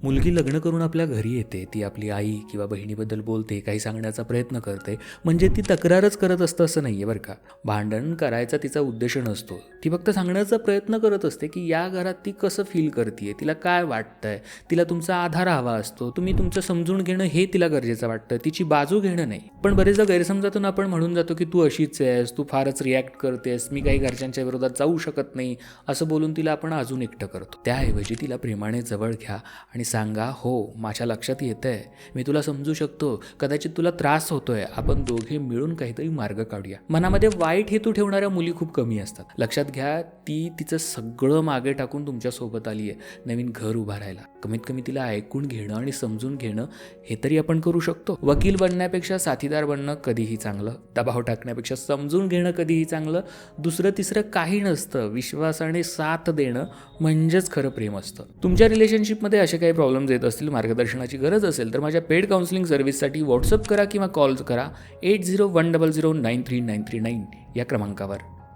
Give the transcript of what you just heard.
मुलगी लग्न करून आपल्या घरी येते, ती आपली आई किंवा बहिणीबद्दल बोलते, काही सांगण्याचा प्रयत्न करते, म्हणजे ती तक्रारच करत असतं असं नाही आहे बरं का. भांडण करायचा तिचा उद्देश नसतो. ती फक्त सांगण्याचा प्रयत्न करत असते की या घरात ती कसं फील करते, तिला काय वाटतंय, तिला तुमचा आधार हवा असतो, तुम्ही तुमचं समजून घेणं हे तिला गरजेचं वाटतं, तिची बाजू घेणं नाही. पण बरेचदा गैरसमजातून आपण म्हणून जातो की तू अशीच आहेस, तू फारच रिॲक्ट करतेस, मी काही घरच्यांच्या विरोधात जाऊ शकत नाही, असं बोलून तिला आपण अजून एकटं करतो. त्याऐवजी तिला प्रेमाने जवळ घ्या आणि सांगा, हो माझ्या लक्षात येतंय, मी तुला समजू शकतो, कदाचित तुला त्रास होतोय, आपण दोघे मिळून काहीतरी मार्ग काढूया. मनामध्ये वाईट हेतू ठेवणाऱ्या मुली खूप कमी असतात. लक्षात घ्या, ती तिचं सगळं मागे टाकून तुमच्या सोबत आली आहे नवीन घर उभारायला. कमीत कमी तिला ऐकून घेणं आणि समजून घेणं हे तरी आपण करू शकतो. वकील बनण्यापेक्षा साथीदार बनणं कधीही चांगलं, दबाव टाकण्यापेक्षा समजून घेणं कधीही चांगलं. दुसरं तिसरं काही नसतं. विश्वासाने साथ देणं म्हणजेच खरं प्रेम असतं. तुमच्या रिलेशनशिपमध्ये असे काही प्रॉब्लेम्स येत असतील, मार्गदर्शनाची गरज असेल तर माझ्या पेड काउन्सिलिंग सर्व्हिससाठी व्हॉट्सअप करा किंवा कॉल करा 8010093939 या क्रमांकावर.